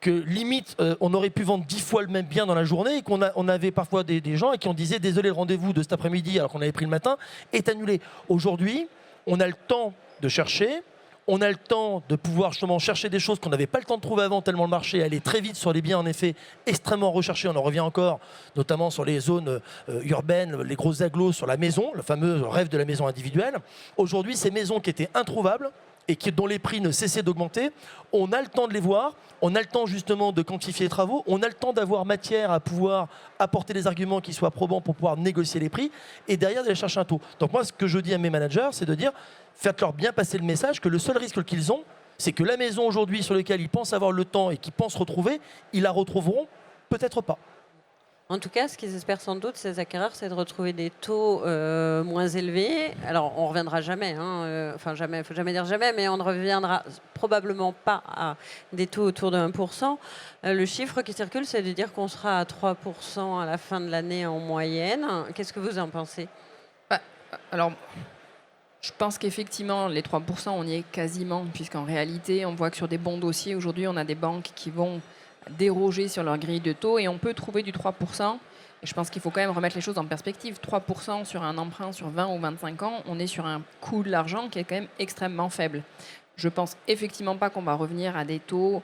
que limite, on aurait pu vendre 10 fois le même bien dans la journée et on avait parfois des gens qui ont disait désolé, le rendez-vous de cet après-midi, alors qu'on avait pris le matin, est annulé. Aujourd'hui, on a le temps de chercher. On a le temps de pouvoir justement chercher des choses qu'on n'avait pas le temps de trouver avant, tellement le marché allait très vite sur les biens en effet extrêmement recherchés. On en revient encore, notamment sur les zones urbaines, les grosses agglos, sur la maison, le fameux rêve de la maison individuelle. Aujourd'hui, ces maisons qui étaient introuvables et dont les prix ne cessaient d'augmenter, on a le temps de les voir, on a le temps justement de quantifier les travaux, on a le temps d'avoir matière à pouvoir apporter des arguments qui soient probants pour pouvoir négocier les prix et derrière d'aller chercher un taux. Donc moi, ce que je dis à mes managers, c'est de dire faites-leur bien passer le message que le seul risque qu'ils ont, c'est que la maison aujourd'hui sur laquelle ils pensent avoir le temps et qu'ils pensent retrouver, ils la retrouveront peut-être pas. En tout cas, ce qu'ils espèrent sans doute, ces acquéreurs, c'est de retrouver des taux moins élevés. Alors, on ne reviendra jamais, enfin jamais, il ne faut jamais dire jamais, mais on ne reviendra probablement pas à des taux autour de 1%. Le chiffre qui circule, c'est de dire qu'on sera à 3% à la fin de l'année en moyenne. Qu'est-ce que vous en pensez? Alors, je pense qu'effectivement, les 3%, on y est quasiment, puisqu'en réalité, on voit que sur des bons dossiers, aujourd'hui, on a des banques qui vont déroger sur leur grille de taux et on peut trouver du 3%. Et je pense qu'il faut quand même remettre les choses en perspective. 3% sur un emprunt sur 20 ou 25 ans, on est sur un coût de l'argent qui est quand même extrêmement faible. Je pense effectivement pas qu'on va revenir à des taux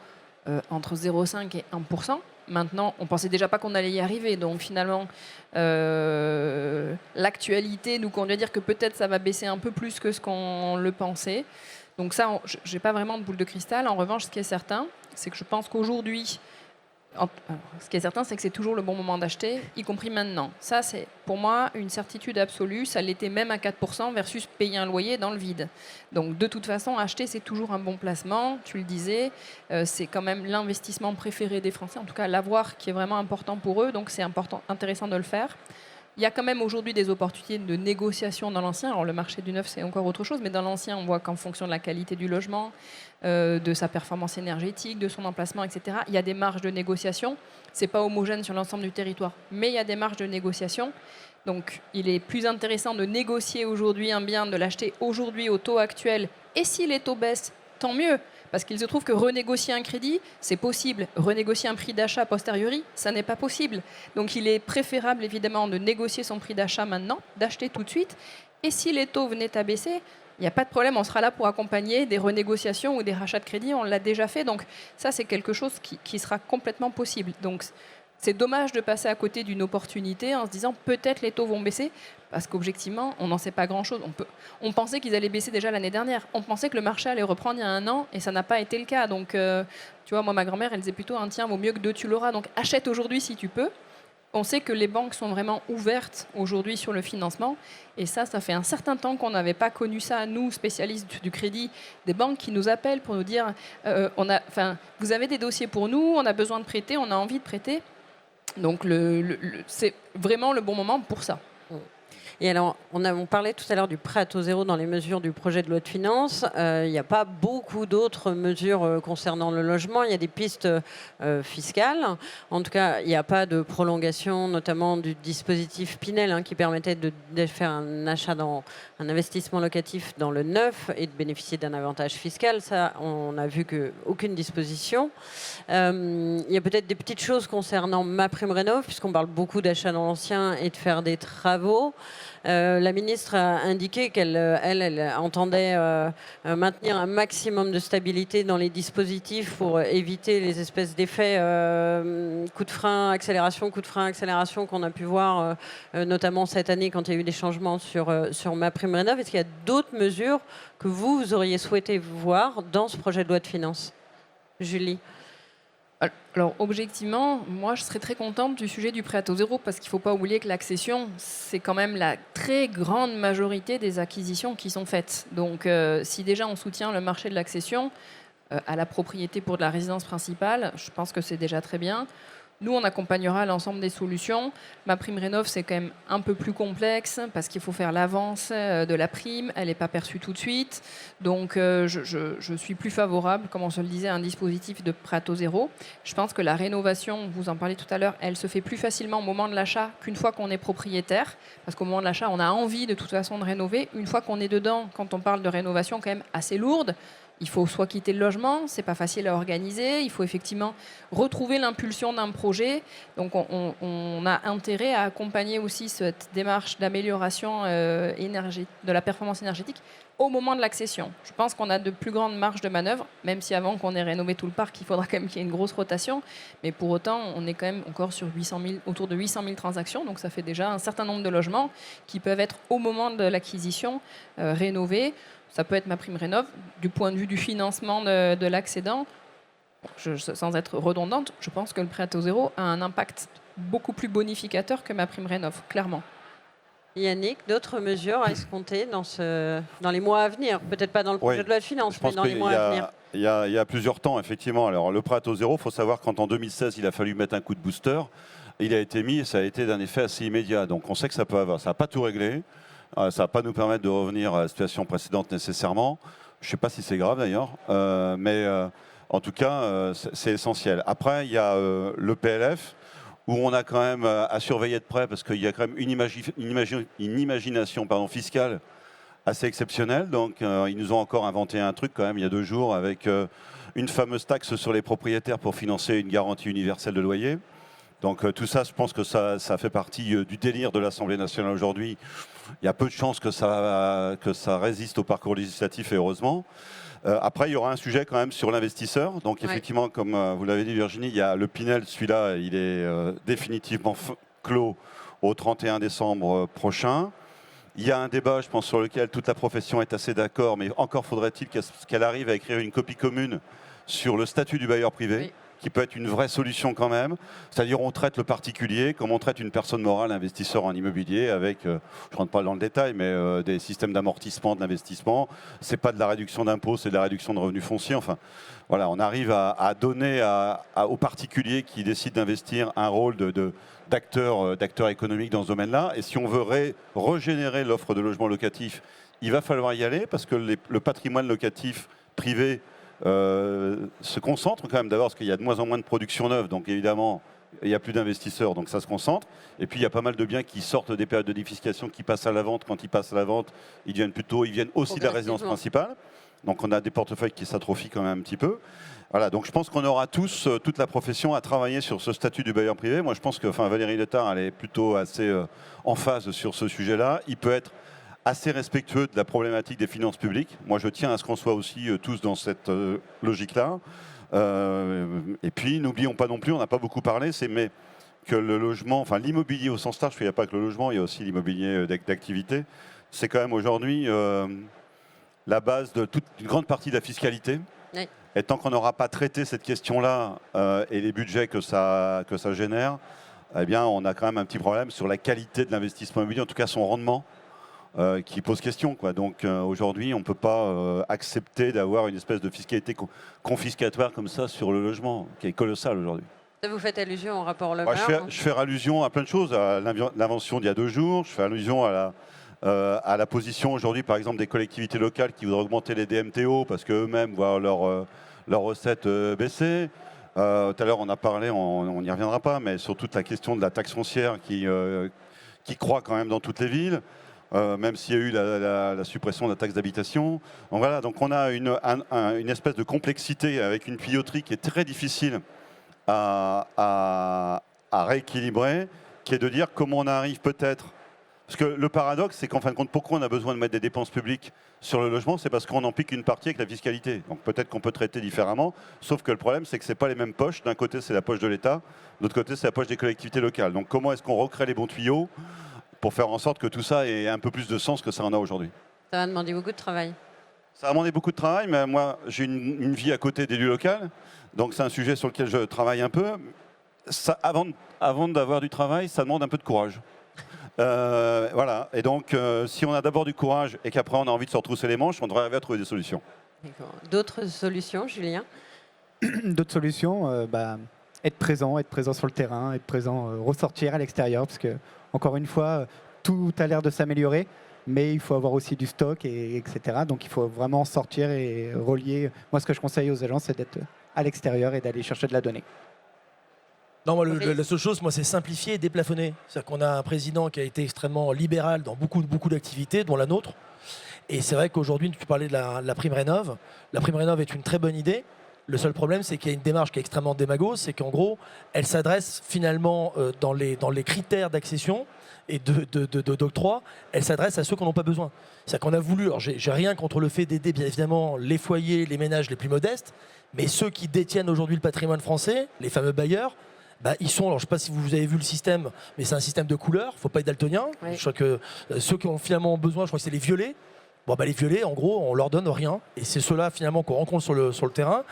entre 0,5 et 1%. Maintenant, on pensait déjà pas qu'on allait y arriver. Donc finalement, l'actualité nous conduit à dire que peut-être ça va baisser un peu plus que ce qu'on le pensait. Donc ça, je n'ai pas vraiment de boule de cristal. En revanche, ce qui est certain, c'est que je pense qu'aujourd'hui, ce qui est certain, c'est que c'est toujours le bon moment d'acheter, y compris maintenant. Ça, c'est pour moi une certitude absolue. Ça l'était même à 4% versus payer un loyer dans le vide. Donc de toute façon, acheter, c'est toujours un bon placement. Tu le disais, c'est quand même l'investissement préféré des Français. En tout cas, l'avoir qui est vraiment important pour eux. Donc c'est intéressant de le faire. Il y a quand même aujourd'hui des opportunités de négociation dans l'ancien. Alors le marché du neuf, c'est encore autre chose, mais dans l'ancien, on voit qu'en fonction de la qualité du logement, de sa performance énergétique, de son emplacement, etc., il y a des marges de négociation. Ce n'est pas homogène sur l'ensemble du territoire, mais il y a des marges de négociation. Donc il est plus intéressant de négocier aujourd'hui un bien, de l'acheter aujourd'hui au taux actuel. Et si les taux baissent, tant mieux. Parce qu'il se trouve que renégocier un crédit, c'est possible. Renégocier un prix d'achat a posteriori, ça n'est pas possible. Donc il est préférable évidemment de négocier son prix d'achat maintenant, d'acheter tout de suite. Et si les taux venaient à baisser, il n'y a pas de problème, on sera là pour accompagner des renégociations ou des rachats de crédit, on l'a déjà fait. Donc ça, c'est quelque chose qui sera complètement possible. Donc c'est dommage de passer à côté d'une opportunité en se disant peut-être les taux vont baisser, parce qu'objectivement, on n'en sait pas grand-chose. On pensait qu'ils allaient baisser déjà l'année dernière. On pensait que le marché allait reprendre il y a 1 an, et ça n'a pas été le cas. Donc, tu vois, moi, ma grand-mère, elle disait plutôt un tiens vaut mieux que 2, tu l'auras. Donc, achète aujourd'hui si tu peux. On sait que les banques sont vraiment ouvertes aujourd'hui sur le financement. Et ça fait un certain temps qu'on n'avait pas connu ça, nous, spécialistes du crédit, des banques qui nous appellent pour nous dire vous avez des dossiers pour nous, on a besoin de prêter, on a envie de prêter. Donc, c'est vraiment le bon moment pour ça. Et alors, on parlait tout à l'heure du prêt à taux zéro dans les mesures du projet de loi de finances. Il n'y a pas beaucoup d'autres mesures concernant le logement. Il y a des pistes fiscales. En tout cas, il n'y a pas de prolongation, notamment du dispositif Pinel, qui permettait de faire un achat un investissement locatif dans le neuf et de bénéficier d'un avantage fiscal. Ça, on n'a vu qu'aucune disposition. Il y a peut-être des petites choses concernant MaPrimeRénov', puisqu'on parle beaucoup d'achat dans l'ancien et de faire des travaux. La ministre a indiqué qu'elle entendait maintenir un maximum de stabilité dans les dispositifs pour éviter les espèces d'effets coup de frein, accélération qu'on a pu voir notamment cette année quand il y a eu des changements sur MaPrimeRénov'. Est-ce qu'il y a d'autres mesures que vous auriez souhaité voir dans ce projet de loi de finances? Julie? Alors, objectivement, moi, je serais très contente du sujet du prêt à taux zéro, parce qu'il ne faut pas oublier que l'accession, c'est quand même la très grande majorité des acquisitions qui sont faites. Donc, si déjà on soutient le marché de l'accession à la propriété pour de la résidence principale, je pense que c'est déjà très bien. Nous, on accompagnera l'ensemble des solutions. MaPrimeRénov', c'est quand même un peu plus complexe parce qu'il faut faire l'avance de la prime. Elle n'est pas perçue tout de suite. Donc, je suis plus favorable, comme on se le disait, à un dispositif de prêt à taux zéro. Je pense que la rénovation, vous en parlez tout à l'heure, elle se fait plus facilement au moment de l'achat qu'une fois qu'on est propriétaire. Parce qu'au moment de l'achat, on a envie de toute façon de rénover. Une fois qu'on est dedans, quand on parle de rénovation quand même assez lourde, il faut soit quitter le logement, c'est pas facile à organiser, il faut effectivement retrouver l'impulsion d'un projet. Donc on a intérêt à accompagner aussi cette démarche d'amélioration de la performance énergétique au moment de l'accession. Je pense qu'on a de plus grandes marges de manœuvre, même si avant qu'on ait rénové tout le parc, il faudra quand même qu'il y ait une grosse rotation. Mais pour autant, on est quand même encore sur autour de 800 000 transactions, donc ça fait déjà un certain nombre de logements qui peuvent être au moment de l'acquisition rénovés. Ça peut être MaPrimeRénov'. Du point de vue du financement de l'accédant, sans être redondante, je pense que le prêt à taux zéro a un impact beaucoup plus bonificateur que MaPrimeRénov', clairement. Yannick, d'autres mesures à escompter dans les mois à venir? Peut-être pas dans le projet de loi de finances, mais dans les mois à venir. Il y a plusieurs temps, effectivement. Alors, le prêt à taux zéro, il faut savoir qu'en 2016, il a fallu mettre un coup de booster. il a été mis et ça a été d'un effet assez immédiat. Donc on sait que ça peut avoir. Ça n'a pas tout réglé. Ça ne va pas nous permettre de revenir à la situation précédente nécessairement. Je ne sais pas si c'est grave d'ailleurs. Mais en tout cas, c'est essentiel. Après, il y a le PLF, où on a quand même à surveiller de près, parce qu'il y a quand même une imagination fiscale assez exceptionnelle. Donc ils nous ont encore inventé un truc quand même il y a 2 jours avec une fameuse taxe sur les propriétaires pour financer une garantie universelle de loyer. Donc tout ça, je pense que ça fait partie du délire de l'Assemblée nationale aujourd'hui. Il y a peu de chances que ça résiste au parcours législatif, et heureusement. Après, il y aura un sujet quand même sur l'investisseur. Donc effectivement, comme vous l'avez dit Virginie, il y a le Pinel, celui-là, il est définitivement clos au 31 décembre prochain. Il y a un débat, je pense, sur lequel toute la profession est assez d'accord, mais encore faudrait-il qu'elle arrive à écrire une copie commune sur le statut du bailleur privé. Oui. Qui peut être une vraie solution quand même. C'est-à-dire on traite le particulier comme on traite une personne morale, investisseur en immobilier, avec, je ne rentre pas dans le détail, mais des systèmes d'amortissement de l'investissement. Ce n'est pas de la réduction d'impôts, c'est de la réduction de revenus fonciers. Enfin, voilà, on arrive à donner aux particuliers qui décident d'investir un rôle d'acteur économique dans ce domaine-là. Et si on veut régénérer l'offre de logements locatifs, il va falloir y aller, parce que le patrimoine locatif privé se concentre quand même, d'abord parce qu'il y a de moins en moins de production neuve, donc évidemment il n'y a plus d'investisseurs, donc ça se concentre. Et puis il y a pas mal de biens qui sortent des périodes de défiscalisation, qui passent à la vente. Quand ils passent à la vente, ils viennent aussi de la résidence principale. Donc on a des portefeuilles qui s'atrophient quand même un petit peu. Voilà, donc je pense qu'on aura toute la profession à travailler sur ce statut du bailleur privé. Moi je pense que Valérie Létard, elle est plutôt assez en phase sur ce sujet-là. Il peut être assez respectueux de la problématique des finances publiques. Moi, je tiens à ce qu'on soit aussi tous dans cette logique-là. Et puis, n'oublions pas non plus, on n'a pas beaucoup parlé, mais que le logement, l'immobilier au sens large, il n'y a pas que le logement, il y a aussi l'immobilier d'activité. C'est quand même aujourd'hui la base de une grande partie de la fiscalité. Oui. Et tant qu'on n'aura pas traité cette question-là et les budgets que ça génère, eh bien, on a quand même un petit problème sur la qualité de l'investissement immobilier, en tout cas son rendement. Qui pose question, quoi. Donc aujourd'hui, on ne peut pas accepter d'avoir une espèce de fiscalité confiscatoire comme ça sur le logement, qui est colossal aujourd'hui. Vous faites allusion au rapport Le Maire. Je fais allusion à plein de choses, à l'invention d'il y a 2 jours, je fais allusion à la position aujourd'hui, par exemple, des collectivités locales qui voudraient augmenter les DMTO parce qu'eux-mêmes voient leurs recettes baisser. Tout à l'heure, on a parlé, on n'y reviendra pas, mais sur toute la question de la taxe foncière qui croît quand même dans toutes les villes. Même s'il y a eu la suppression de la taxe d'habitation. Donc voilà, donc on a une espèce de complexité avec une tuyauterie qui est très difficile à rééquilibrer, qui est de dire comment on arrive peut-être. Parce que le paradoxe, c'est qu'en fin de compte, pourquoi on a besoin de mettre des dépenses publiques sur le logement, c'est parce qu'on en pique une partie avec la fiscalité. Donc peut-être qu'on peut traiter différemment, sauf que le problème, c'est que ce n'est pas les mêmes poches. D'un côté, c'est la poche de l'État, de l'autre côté, c'est la poche des collectivités locales. Donc comment est-ce qu'on recrée les bons tuyaux pour faire en sorte que tout ça ait un peu plus de sens que ça en a aujourd'hui. Ça va demander beaucoup de travail. Ça va demander beaucoup de travail, mais moi, j'ai une vie à côté d'élu local, donc c'est un sujet sur lequel je travaille un peu. Ça, avant d'avoir du travail, ça demande un peu de courage. Voilà, et donc si on a d'abord du courage et qu'après on a envie de se retrousser les manches, on devrait arriver à trouver des solutions. D'autres solutions, Julien? D'autres solutions, être présent sur le terrain, être présent, ressortir à l'extérieur, parce que encore une fois, tout a l'air de s'améliorer, mais il faut avoir aussi du stock, etc. Donc il faut vraiment sortir et relier. Moi, ce que je conseille aux agents, c'est d'être à l'extérieur et d'aller chercher de la donnée. Non, moi, la seule chose, c'est simplifier et déplafonner. C'est-à-dire qu'on a un président qui a été extrêmement libéral dans beaucoup d'activités, dont la nôtre. Et c'est vrai qu'aujourd'hui, tu parlais de la prime rénov'. La prime rénov' est une très bonne idée. Le seul problème, c'est qu'il y a une démarche qui est extrêmement démago, c'est qu'en gros, elle s'adresse finalement dans les critères d'accession et d'octroi, elle s'adresse à ceux qui n'en ont pas besoin. C'est-à-dire qu'on a voulu, alors j'ai rien contre le fait d'aider bien évidemment les foyers, les ménages les plus modestes, mais ceux qui détiennent aujourd'hui le patrimoine français, les fameux bailleurs, ils sont, alors je ne sais pas si vous avez vu le système, mais c'est un système de couleurs, il ne faut pas être daltonien. Oui. Je crois que ceux qui ont finalement besoin, je crois que c'est les violets. Bon, bah, les violets, en gros, on leur donne rien. Et c'est ceux-là, finalement, qu'on rencontre sur le terrain.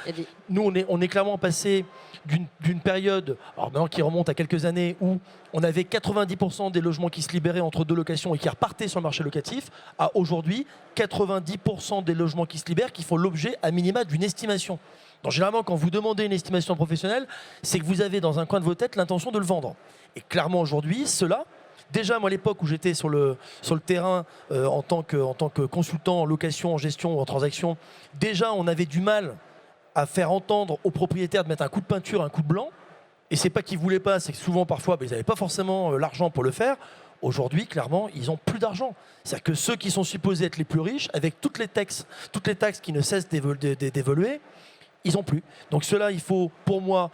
Nous, on est clairement passé d'une période, alors maintenant qui remonte à quelques années, où on avait 90% des logements qui se libéraient entre deux locations et qui repartaient sur le marché locatif, à aujourd'hui, 90% des logements qui se libèrent qui font l'objet, à minima, d'une estimation. Donc généralement, quand vous demandez une estimation professionnelle, c'est que vous avez dans un coin de vos têtes l'intention de le vendre. Et clairement, aujourd'hui, ceux-là, déjà, moi, à l'époque où j'étais sur le terrain en tant que consultant en location, en gestion ou en transaction, déjà, on avait du mal à faire entendre aux propriétaires de mettre un coup de peinture, un coup de blanc. Et c'est pas qu'ils voulaient pas, c'est que souvent, parfois, ils n'avaient pas forcément l'argent pour le faire. Aujourd'hui, clairement, ils n'ont plus d'argent. C'est-à-dire que ceux qui sont supposés être les plus riches, avec toutes les taxes qui ne cessent d'évoluer, ils n'ont plus. Donc ceux-là, il faut, pour moi,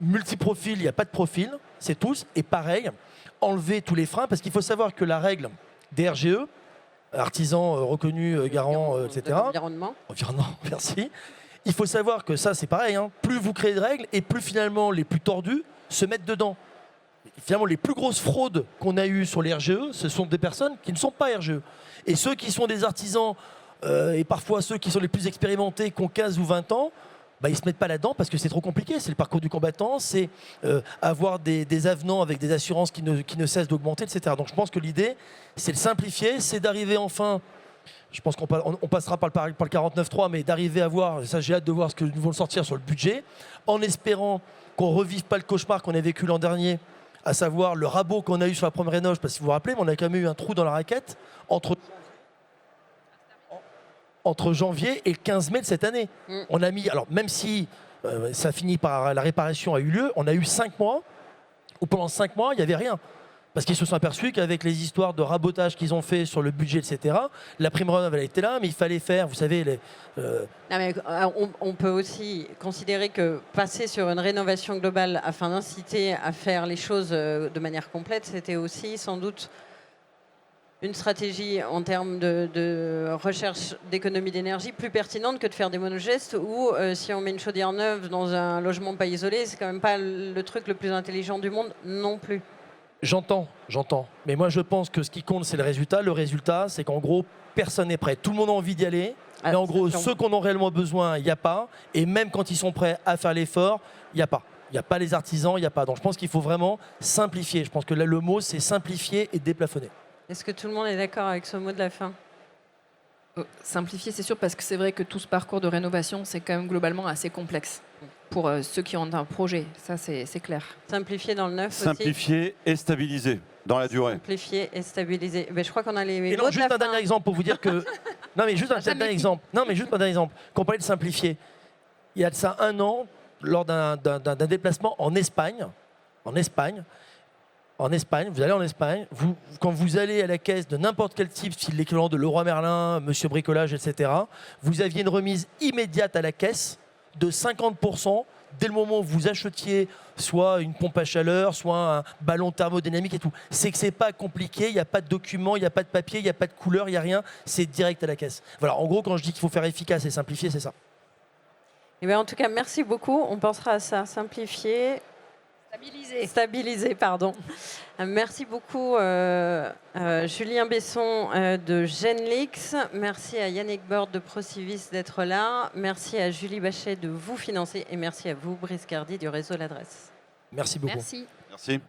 multiprofil, il n'y a pas de profil, c'est tous. Et pareil, enlever tous les freins, parce qu'il faut savoir que la règle des RGE, artisans reconnus, garants, etc. Environnement, merci. Il faut savoir que ça, c'est pareil. Plus vous créez de règles, et plus finalement les plus tordus se mettent dedans. Finalement, les plus grosses fraudes qu'on a eues sur les RGE, ce sont des personnes qui ne sont pas RGE. Et ceux qui sont des artisans, et parfois ceux qui sont les plus expérimentés, qui ont 15 ou 20 ans, ils ne se mettent pas là-dedans parce que c'est trop compliqué. C'est le parcours du combattant, c'est avoir des avenants avec des assurances qui ne cessent d'augmenter, etc. Donc je pense que l'idée, c'est de simplifier, c'est d'arriver enfin, je pense qu'on passera par le 49.3, mais d'arriver à voir, ça j'ai hâte de voir ce que nous allons sortir sur le budget, en espérant qu'on ne revive pas le cauchemar qu'on a vécu l'an dernier, à savoir le rabot qu'on a eu sur la première rénov, parce que vous vous rappelez, mais on a quand même eu un trou dans la raquette entre janvier et le 15 mai de cette année. On a mis, alors même si ça finit par la réparation a eu lieu, on a eu 5 mois où pendant 5 mois il n'y avait rien. Parce qu'ils se sont aperçus qu'avec les histoires de rabotage qu'ils ont fait sur le budget, etc., la prime rénov, elle était là, mais il fallait faire, vous savez... Non, mais, on peut aussi considérer que passer sur une rénovation globale afin d'inciter à faire les choses de manière complète, c'était aussi sans doute une stratégie en termes de recherche d'économie d'énergie plus pertinente que de faire des monogestes où si on met une chaudière neuve dans un logement pas isolé, c'est quand même pas le truc le plus intelligent du monde non plus. J'entends. Mais moi, je pense que ce qui compte, c'est le résultat. Le résultat, c'est qu'en gros, personne n'est prêt. Tout le monde a envie d'y aller. Mais en gros, ceux qu'on a réellement besoin, il n'y a pas. Et même quand ils sont prêts à faire l'effort, il n'y a pas. Il n'y a pas les artisans, il n'y a pas. Donc je pense qu'il faut vraiment simplifier. Je pense que là, le mot, c'est simplifier et déplafonner. Est-ce que tout le monde est d'accord avec ce mot de la fin ? Simplifier, c'est sûr, parce que c'est vrai que tout ce parcours de rénovation, c'est quand même globalement assez complexe pour ceux qui ont un projet. Ça, c'est clair. Simplifier dans le neuf aussi. Simplifier et stabiliser dans la durée. Simplifier et stabiliser. Ben, je crois qu'on a les et mots non, de juste la un dernier fin. exemple pour vous dire que... Non, mais juste un dernier exemple. Quand on parlait de simplifier, il y a de ça 1 an, lors d'un déplacement en Espagne, vous allez en Espagne, quand vous allez à la caisse de n'importe quel type, style l'équivalent de Leroy Merlin, Monsieur Bricolage, etc., vous aviez une remise immédiate à la caisse de 50% dès le moment où vous achetiez soit une pompe à chaleur, soit un ballon thermodynamique et tout. C'est que c'est pas compliqué, il n'y a pas de document, il n'y a pas de papier, il n'y a pas de couleur, il n'y a rien, c'est direct à la caisse. Voilà, en gros, quand je dis qu'il faut faire efficace et simplifier, c'est ça. Eh bien, en tout cas, merci beaucoup. On pensera à ça. Simplifier. Stabiliser, pardon. Merci beaucoup Julien Besson de Genlix. Merci à Yannick Borde de Procivis d'être là. Merci à Julie Bachet de Vous Financer. Et merci à vous, Brice Cardi du réseau L'Adresse. Merci beaucoup. Merci. Merci.